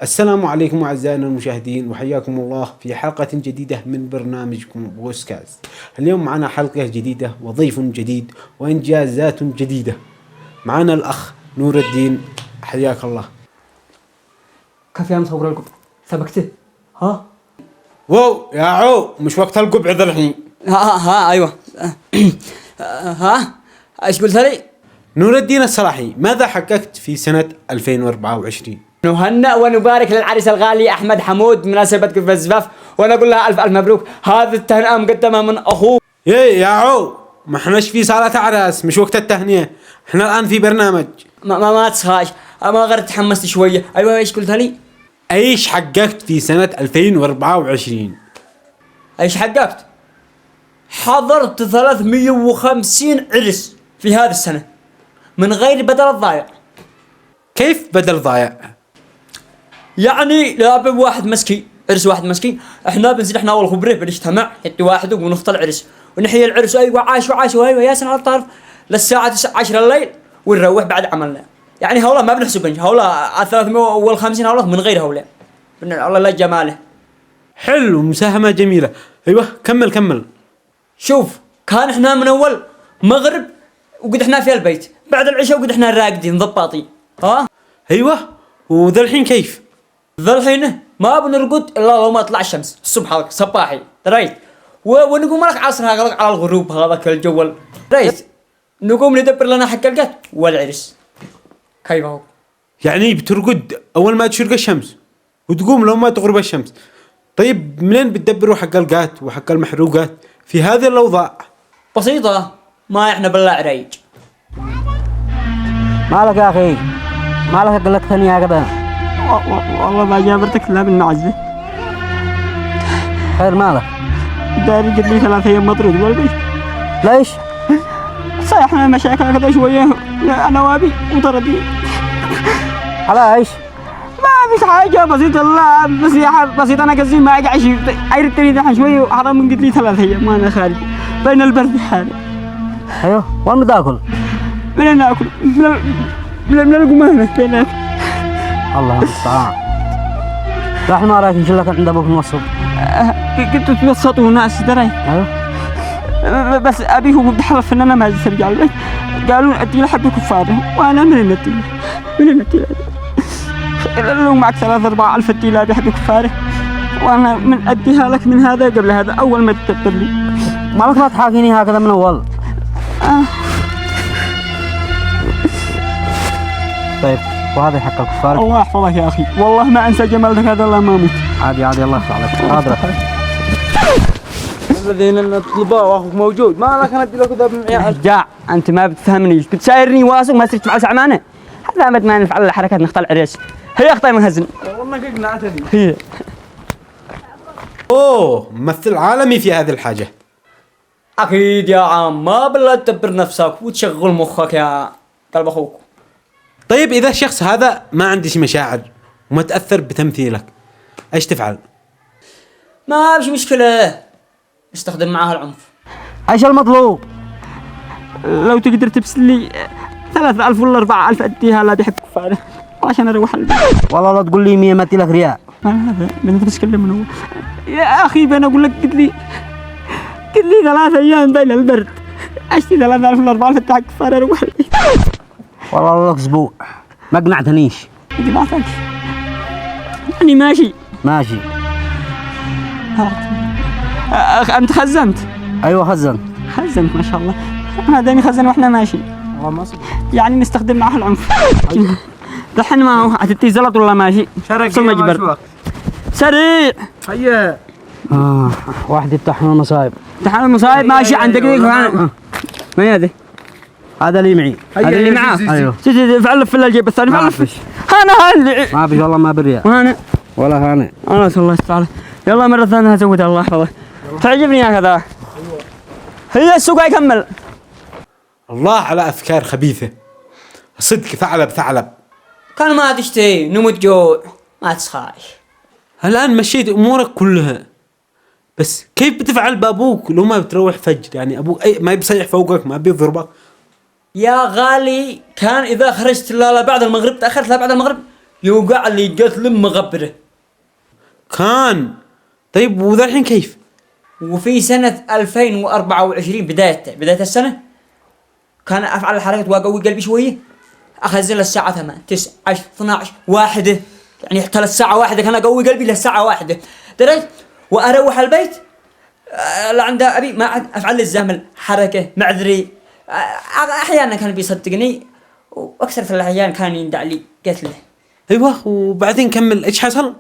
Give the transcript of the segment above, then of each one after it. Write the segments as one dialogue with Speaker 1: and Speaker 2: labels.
Speaker 1: السلام عليكم أعزائنا المشاهدين، وحياكم الله في حلقة جديدة من برنامجكم بودكاست. اليوم معنا حلقة جديدة وضيف جديد وإنجازات جديدة. معنا الأخ نور الدين، حياك الله.
Speaker 2: كيف يا مصور القبع؟ سبقته؟ ها؟
Speaker 1: واو يا عو، مش وقت القبع ذا الحين.
Speaker 2: ها أيوة. ها؟ إيش قلت لي؟
Speaker 1: نور الدين الصلاحي، ماذا حققت في سنة 2024؟
Speaker 2: نهنأ ونبارك للعريس الغالي أحمد حمود بمناسبة الزفاف، ونقول لها ألف ألف مبروك. هذه التهنئة مقدمة من أخوه.
Speaker 1: يا عو، ما احناش في صالة عراس، مش وقت التهنئة، احنا الآن في برنامج.
Speaker 2: ما تسخاش، ما غير تحمست شوية. أيوة إيش قلت لي؟
Speaker 1: ايش حققت في سنة 2024؟
Speaker 2: إيش حققت؟ حضرت 350 عرس في هذه السنة من غير بدل الضايع.
Speaker 1: كيف بدل ضايع؟
Speaker 2: يعني لابد واحد مسكين، عرس واحد مسكين، احنا بنزيد احنا والخبره بنجتمع حتى واحد ونختار العرس ونحيي العرس. ايوه عاش وايوه ياسن على الطرف للساعه 10 الليل ونروح بعد عملنا. يعني هؤلاء ما بنحسبهم، هؤلاء 350 هؤلاء من غير هؤلاء. الله لا جماله.
Speaker 1: حلو، مساهمة جميلة. ايوه كمل.
Speaker 2: شوف، كان احنا من اول مغرب وقد احنا في البيت، بعد العشاء وقد احنا راقدين ضباطين. ها
Speaker 1: ايوه، وذا الحين كيف؟
Speaker 2: ذا الحين ما بنرقد الا لو ما طلع الشمس الصبح هذاك صباحي دريت، ونقوم لك عصر هذاك على الغروب هذاك الجو دريت، نقوم ندبر لنا حق القت والعرس. كيف هو؟
Speaker 1: يعني بترقد اول ما تشرق الشمس وتقوم لو ما تغرب الشمس. طيب منين بتدبروا حق القات وحق المحروقات في هذه الاوضاع؟
Speaker 2: بسيطة، ما احنا بالله عريج.
Speaker 3: مالك يا أخي؟ مالك قلقتني هكذا؟
Speaker 4: والله ما جابرتك إلا بالمعزة.
Speaker 3: خير مالك؟
Speaker 4: داري قد لي 3 أيام مطرود والبيت.
Speaker 3: ليش؟
Speaker 4: صايحنا مشاكل كذا شوية، أنا وأبي وطردي.
Speaker 3: على إيش؟
Speaker 4: ما فيش حاجة بسيطة، لا نصيحة بسيطة. أنا قصدي ما أقع شيء، عيرت لي دحين شوية وحرام من قد لي 3 أيام ما أنا خارج بين البرد حالي.
Speaker 3: أيوه، وين بتاكل؟
Speaker 4: من ناكل؟ من القمامة فين ناكل؟
Speaker 3: الله المستعان. راح ما رايك نشيل لك عند أبوك نوصل.
Speaker 4: كنت توسطوا ناس دري.
Speaker 3: أيوه.
Speaker 4: بس أبي هو بحلف إن أنا ما أجي أرجع البيت. قالوا أدي لحق كفارهم وأنا من النتيجة لو معك 3-4 ألف التيلا بحق كفاره، وأنا من أديها لك من هذا قبل هذا أول ما تتبر لي.
Speaker 3: مالك ما تحاكيني هكذا من أول. طيب وهذا حق الكفار.
Speaker 4: الله يحفظك يا أخي، والله ما أنسى جمالك هذا الله ما أموت.
Speaker 3: عادي الله يحفظ عليك. حاضر.
Speaker 2: الذين نطلبه واخوك موجود، ما لك انا ادي لك ذا بالعيال.
Speaker 4: جاع أنت ما بتفهمنيش، بتسايرني واثق ما تريد تفعل سعمانة. هذا أبد ما نفعل الحركات نختار العريس. هي أخطاء من هزن.
Speaker 2: والله قنعتني.
Speaker 4: هي.
Speaker 1: اوه، ممثل عالمي في هذه الحاجة.
Speaker 2: اكيد يا عم، ما بالله تدبر نفسك وتشغل مخك يا قلب اخوك.
Speaker 1: طيب إذا الشخص هذا ما عندش مشاعر وما تأثر بتمثيلك، ايش تفعل؟
Speaker 2: ما فيش مشكلة، استخدم معاها العنف.
Speaker 3: إيش المطلوب؟
Speaker 4: لو تقدر تبسل لي 3000 ولا 4000 أديها لا بحق كفاره عشان أروح البيت.
Speaker 3: والله لا تقول لي 100 متي لك ريال.
Speaker 4: هذا بنتكلم من هو يا أخي، بنا أقول لك قد لي 3 أيام بين البرد، أشتي 3000 ولا 4000 أديها كفاره أروح البيت.
Speaker 3: والله لك أسبوع ما قنعتنيش.
Speaker 4: قنعتك يعني ماشي. أنت خزنت؟
Speaker 3: أيوه خزنت
Speaker 4: ما شاء الله. أنا دايما خزن وإحنا ماشي.
Speaker 1: والله ما صدق.
Speaker 4: يعني نستخدم معها العنف. دحين ما هو هتتي زلط ولا ماشي؟ ثم جبر سريع.
Speaker 1: هيا.
Speaker 3: واحد يفتح المصايب.
Speaker 4: امتحان المصايب ماشي عندك ذيك. ما هذه؟
Speaker 3: هذا اللي معي.
Speaker 4: هذا اللي معاه.
Speaker 3: ايوه.
Speaker 4: فعل في الجيب الثاني فعل. انا اللي
Speaker 3: ما فيش والله ما بريا.
Speaker 4: وانا
Speaker 3: ولا هاني.
Speaker 4: الله الله تعالى. يلا مرة ثانية هزودها الله يحفظك. تعجبني هكذا. هي السوق يكمل.
Speaker 1: الله على أفكار خبيثة، صدق ثعلب.
Speaker 2: كان ما تشتهي نموت جوع، ما تسخاش.
Speaker 1: الآن مشيت أمورك كلها، بس كيف بتفعل بأبوك لو ما بتروح فجر؟ يعني أبوك ما بيصيح فوقك، ما بيضربك.
Speaker 2: يا غالي كان إذا خرجت لا بعد المغرب، تأخرت لا بعد المغرب، يوقع لي قتل مغبره.
Speaker 1: كان. طيب وذا الحين كيف؟
Speaker 2: وفي سنة 2024 بداية السنة كان أفعل الحركة وأقوي قلبي شوية، أخزن الساعة 8 9 10 12 1، يعني حتى للساعة 1 كان أقوي قلبي للساعة 1 دريت. وأروح البيت لعند أبي ما عاد أفعل الزمل حركة معذري. أحيانا كان بيصدقني، وأكثر الأحيان كان يندع لي قتله.
Speaker 1: ايوه وبعدين كمل ايش حصل؟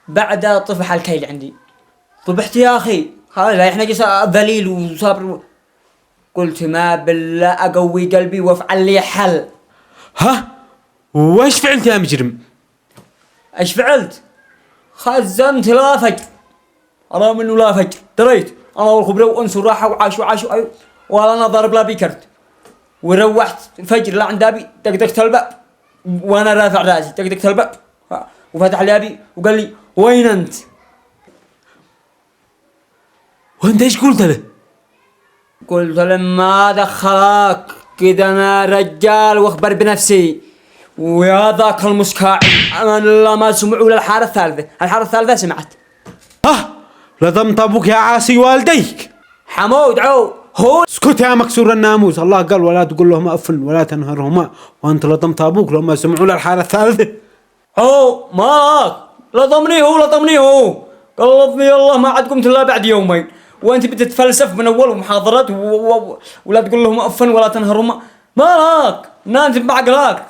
Speaker 2: بعد طفح الكيل عندي، طبحت يا أخي هذا إحنا جالس ذليل وصابر. قلت ما بالله أقوي قلبي وافعل لي حل.
Speaker 1: ها وايش فعلت يا مجرم؟
Speaker 2: ايش فعلت؟ خزنت لا فجر، أنا منه لا فجر دريت. أنا والخبرة وأنسوا راحوا وعاشوا أيوه. وأنا ضرب لا بيكرت وروحت الفجر لا عند أبي، دقدقت الباب وأنا رافع راسي، دقدقت الباب وفتح لي أبي وقال لي وين أنت؟
Speaker 1: وانت ايش قلت له؟
Speaker 2: قلت له ما دخلك كذا، أنا رجال واخبر بنفسي. ويا ذاك المسكاعي أمان الله ما سمعوا للحارة الثالثة، الحارة الثالثة سمعت.
Speaker 1: لضمت ابوك يا عاصي والديك.
Speaker 2: حمود هو
Speaker 1: اسكت يا مكسور الناموس، الله قال ولا تقول لهما اف ولا تنهرهما، وانت لضمت ابوك لما سمعوا للحارة الثالثة.
Speaker 2: ماك لضمني هو قلبني الله ما عاد قمت الا بعد يومين، وانت بتتفلسف من اول محاضرات ولا تقول لهم افن ولا تنهرهما. مالك نانت بعقلك.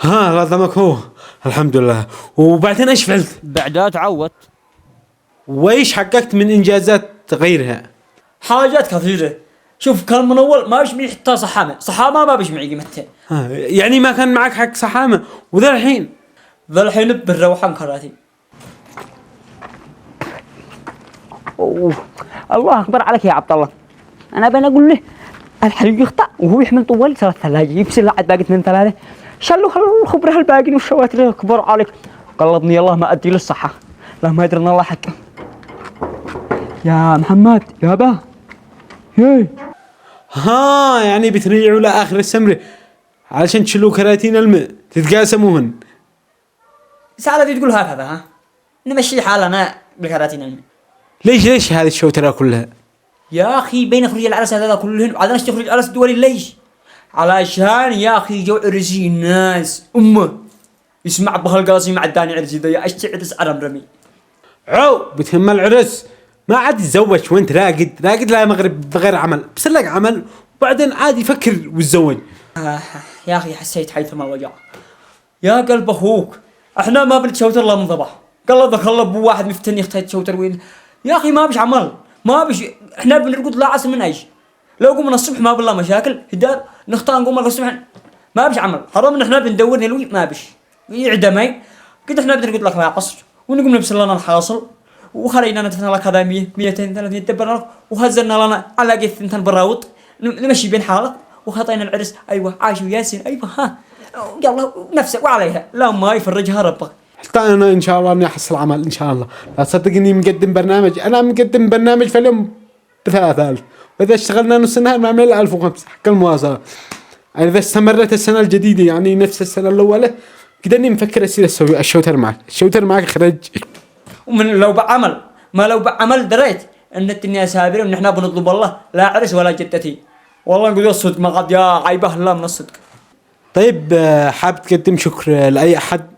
Speaker 1: لضمك هو الحمد لله. وبعدين ايش فعلت؟
Speaker 3: بعدها تعودت.
Speaker 1: وايش حققت من انجازات غيرها؟
Speaker 2: حاجات كثيرة. شوف كان من اول ما بيش معي حتى صحامة ما بيش معي قيمتها.
Speaker 1: يعني ما كان معك حق صحامة، وذا الحين
Speaker 2: بالروحان كراتي.
Speaker 4: الله أكبر عليك يا عبد الله. أنا بنا أقول له الحريق يخطأ وهو يحمل طوال 3 ثلاجة يبسل لعد باقي 2 3 شلوا الخبرة الباقي والشواتر كبر عليك. قلبني الله ما أدي للصحة، لا ما يدرنا الله حق. يا محمد يا با هي
Speaker 1: يعني بتريعوا لآخر السمرة علشان تشلوا كراتين الماء تتقاسموهن.
Speaker 2: سالتي تقول هكذا نمشي حالنا بالكراتين الماء.
Speaker 1: ليش هذه الشوترة كلها؟
Speaker 2: يا أخي بين خروج العرس هذا كلهن وعدناش تخرج العرس الدولي ليش؟ علشان يا أخي جو عرسي الناس يسمع بهالقاسي مع الداني عرسي ذا يا أشتي عرس عرم رمي.
Speaker 1: بتهم العرس ما عاد يتزوج وانت راقد لا مغرب بغير عمل، بس لك عمل وبعدين عادي يفكر ويتزوج.
Speaker 2: يا أخي حسيت حيثما الوجع يا قلب أخوك. احنا ما بنتشوتر الله من ضبح. قلبك الله بو واحد مفتني اختي تشوتر وين يا أخي ما بيش عمل ما بيش. احنا بنرقد لا عصر من ايش. لو قمنا الصبح ما بالله مشاكل هدار نختار نقوم الصبح ما بيش عمل. حرام ان احنا بندور نلوي ما بيش يعدمي كده. احنا بنرقد لك العصر ونقوم نبسل لنا الحاصل وخلينا ندفن لك هذا 100 200 300 دبرنا لك وخزلنا لنا على قيث ثنتين براوط نمشي بين حالك وخطينا العرس. ايوه عايش وياسين ايوه يلا نفسك وعليها لا ما يفرجها ربك.
Speaker 1: حتى انا ان شاء الله اني احصل عمل ان شاء الله. لا تصدق اني مقدم برنامج، انا مقدم برنامج في اليوم ب3000 واذا اشتغلنا نص النهار نعمل 1005 حق المواصلة. يعني اذا استمرت السنة الجديدة يعني نفس السنة الاولى كده اني مفكر اصير اسوي الشوتر معك خرج.
Speaker 2: ومن لو بعمل ما لو بعمل دريت ان الدنيا سابره وان احنا بنطلب الله لا عرس ولا جدتي. والله نقول الصدق ما قد يا عيبه الله من الصدق.
Speaker 1: طيب حاب تقدم شكر لاي احد؟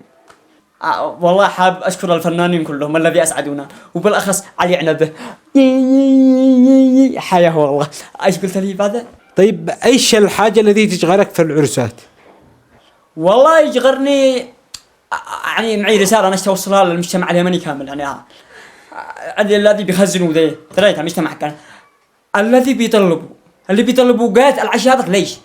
Speaker 2: والله حاب اشكر الفنانين كلهم الذي اسعدونا وبالاخص علي عنبه حياه والله. ايش قلت لي بعد؟
Speaker 1: طيب ايش الحاجه التي تشغلك في العرسات؟
Speaker 2: والله يشغرني يعني معي رساله انا اوصلها للمجتمع اليمني كامل. يعني الذي بيخزنوا ذي دريت المجتمع كان الذي بيطلبوا قات العشاء هذاك ليش؟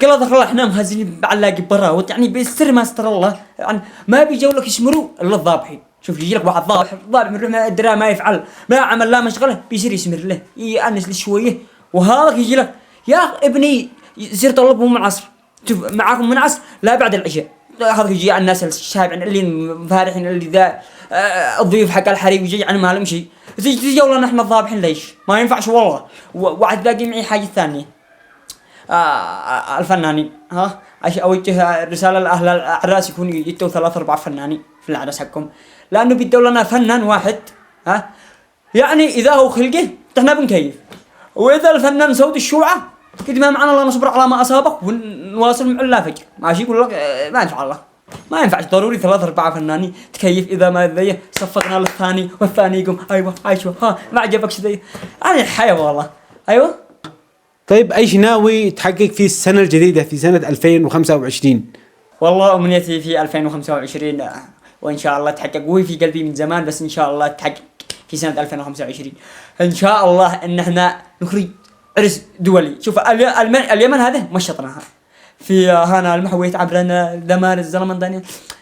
Speaker 2: كلا دخل احنا مخزنين بعلاقي برا يعني بيستر ما استر الله. يعني ما بيجوا لك يسمروا الا الضابحين. شوف يجي لك واحد ضابح من روح ما ادري ما يفعل ما عمل لا مشغله بيصير يسمر له يأنس لي شويه. وهذاك يجي لك يا ابني يصير طلبهم من العصر شوف معاكم من العصر لا بعد العشاء. هذا يجي على الناس الشابعين اللي مفارحين اللي ذا الضيوف حق الحريق يجي يعني ما لهم شيء تجي والله نحن الضابحين ليش ما ينفعش والله. وعد باقي معي حاجه ثانيه الفنانين ها اوجه رساله لاهل العراس يكون يتوا 3-4 فنانين في العرس حقهم، لانه بيدوا لنا فنان واحد ها، يعني اذا هو خلقه احنا بنكيف، واذا الفنان سود الشوعه قد ما معنا الله نصبر على ما اصابك ونواصل مع الله فجر ماشي. يقول لك ما ينفع الله، ما ينفع ضروري 3-4 فنانين تكيف، اذا ما ذي صفقنا للثاني والثاني يقوم ايوه عايشوا ها ما عجبكش ذي يعني الحياه والله. ايوه
Speaker 1: طيب ايش ناوي تحقق في السنة الجديدة في سنة 2025؟
Speaker 2: والله امنيتي في 2025 وان شاء الله تحقق، وهي في قلبي من زمان بس ان شاء الله تحقق في سنة 2025 ان شاء الله، ان احنا نخرج عرس دولي. شوف اليمن هذا مشطناها في هنا المحويت عبرنا دمار الزلمه دانيا،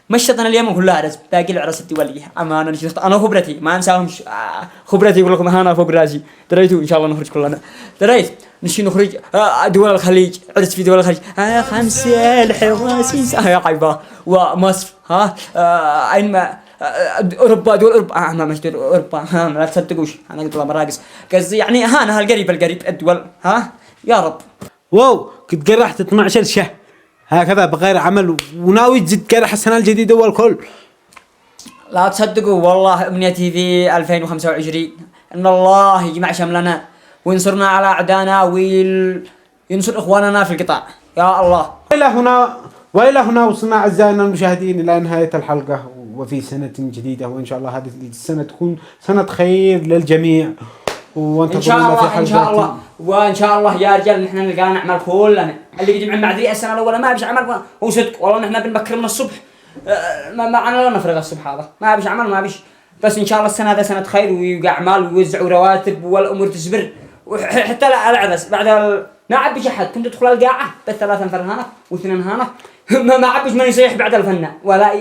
Speaker 2: مشطنا اليمن كلها عرس، باقي العرس الدولي امانه انا خبرتي ما انساهم خبرتي يقول لكم هنا فوق راسي دريتوا ان شاء الله نخرج كلنا دريت نشي نخرج دول الخليج، عرس في دول الخليج 5 الحواسيس يا عيبه ومصر ها اين ما اوروبا دول اوروبا ما مش دول اوروبا لا تصدقوش انا قلت والله مراقص قصدي يعني هنا القريب الدول ها يا رب.
Speaker 1: واو كنت قرحت 12 شهر هكذا بغير عمل وناوي تزيد قرح السنة الجديدة والكل.
Speaker 2: لا تصدقوا والله امنيتي في 2025 ان الله يجمع شملنا وينصرنا على اعدائنا وينصر اخواننا في القطاع يا الله.
Speaker 1: والى هنا وصلنا اعزائنا المشاهدين الى نهاية الحلقة، وفي سنة جديدة وان شاء الله هذه السنة تكون سنة خير للجميع،
Speaker 2: ان شاء الله ان شاء الله وان شاء الله يا رجال نحن نلقى نعمل كلنا اللي يجمع مع ذي السنة الاولى ما بيش عمل هو صدق والله نحن بنبكر من الصبح ما عنا لا نفرغ الصبح هذا ما بيش عمل ما بيش، بس ان شاء الله السنة هذا سنة خير ويوقع اعمال ويوزعوا رواتب والامور تسبر، وحتى لا العبس بعد ما عبيش احد كنت تدخل القاعة بس 3 نفر هنا و2 هنا ما عبيش من يصيح بعد الفنان ولا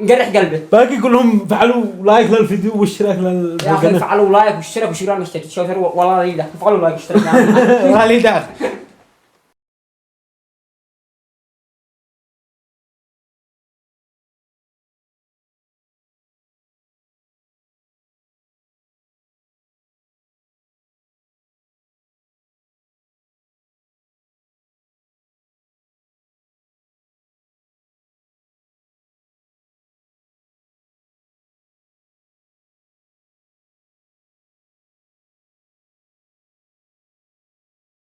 Speaker 2: يقرح قلبه.
Speaker 1: باقي كلهم فعلوا لايك للفيديو واشتراك
Speaker 2: يا اخي فعلوا لايك واشترك وشيروا المشترك والله لا يدخل فعلوا لايك واشتراك
Speaker 1: والله لا يدخل